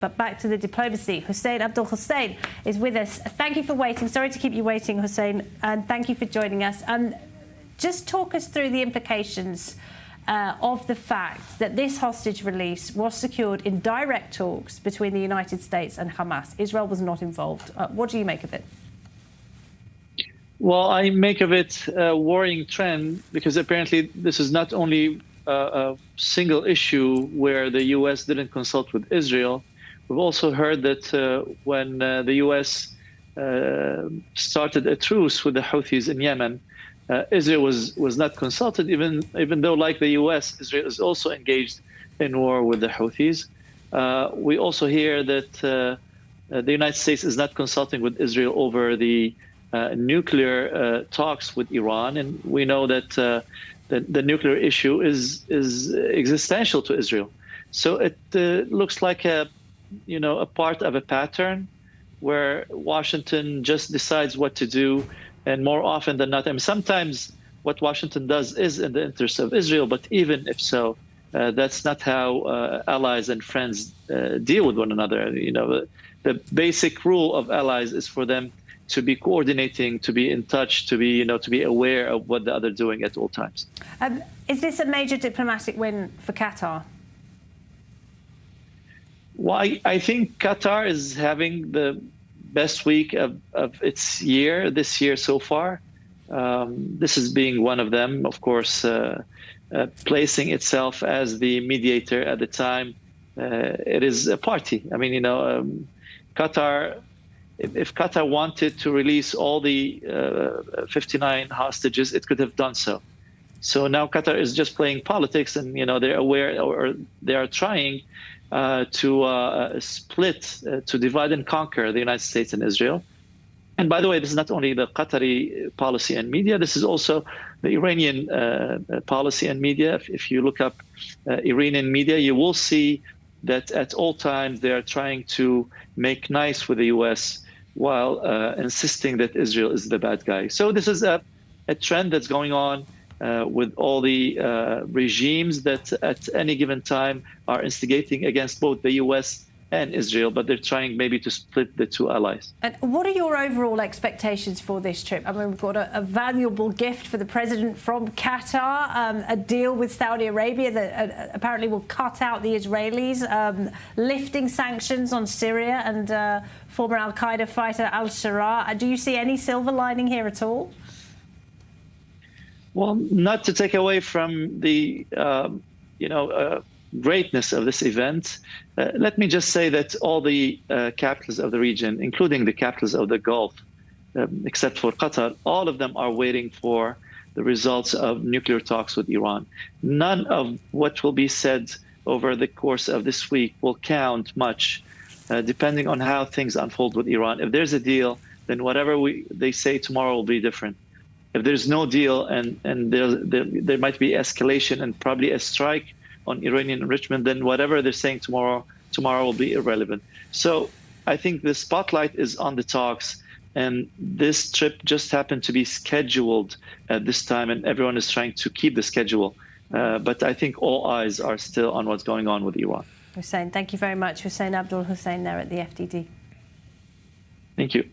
But back to the diplomacy. Hussain Abdul-Hussain is with us. Thank you for waiting. Sorry to keep you waiting, Hussain, and thank you for joining us. Just talk us through the implications of the fact that this hostage release was secured in direct talks between the United States and Hamas. Israel was not involved. What do you make of it? Well, I make of it a worrying trend because apparently this is not only a single issue where the U.S. didn't consult with Israel. We've also heard that when the U.S. started a truce with the Houthis in Yemen, Israel was not consulted, even though, like the U.S., Israel is also engaged in war with the Houthis. We also hear that the United States is not consulting with Israel over the nuclear talks with Iran, and we know that the nuclear issue is existential to Israel. So it looks like a part of a pattern where Washington just decides what to do, and more often than not, I mean, sometimes what Washington does is in the interest of Israel, but even if so, that's not how allies and friends deal with one another. The basic rule of allies is for them to be coordinating, to be in touch, to be aware of what the other doing at all times. Is this a major diplomatic win for Qatar? Well, I think Qatar is having the best week of its year this year so far. This is being one of them, of course, placing itself as the mediator at the time. It is a party. I mean, Qatar, if Qatar wanted to release all the 59 hostages, it could have done so. So now Qatar is just playing politics, and they're aware, or they are trying to split, to divide and conquer the United States and Israel. And by the way, this is not only the Qatari policy and media, this is also the Iranian policy and media. If you look up Iranian media, you will see that at all times they are trying to make nice with the U.S. while insisting that Israel is the bad guy. So this is a trend that's going on with all the regimes that at any given time are instigating against both the U.S. and Israel, but they're trying maybe to split the two allies. And what are your overall expectations for this trip? I mean, we've got a valuable gift for the president from Qatar, a deal with Saudi Arabia that apparently will cut out the Israelis, lifting sanctions on Syria and former al-Qaeda fighter al-Sharaa. Do you see any silver lining here at all? Well, not to take away from the, greatness of this event, let me just say that all the capitals of the region, including the capitals of the Gulf, except for Qatar, all of them are waiting for the results of nuclear talks with Iran. None of what will be said over the course of this week will count much, depending on how things unfold with Iran. If there's a deal, then whatever they say tomorrow will be different. If there's no deal and there might be escalation and probably a strike on Iranian enrichment, then whatever they're saying tomorrow will be irrelevant. So I think the spotlight is on the talks, and this trip just happened to be scheduled at this time, and everyone is trying to keep the schedule. But I think all eyes are still on what's going on with Iran. Hussain, thank you very much. Hussain Abdul-Hussain there at the FDD. Thank you.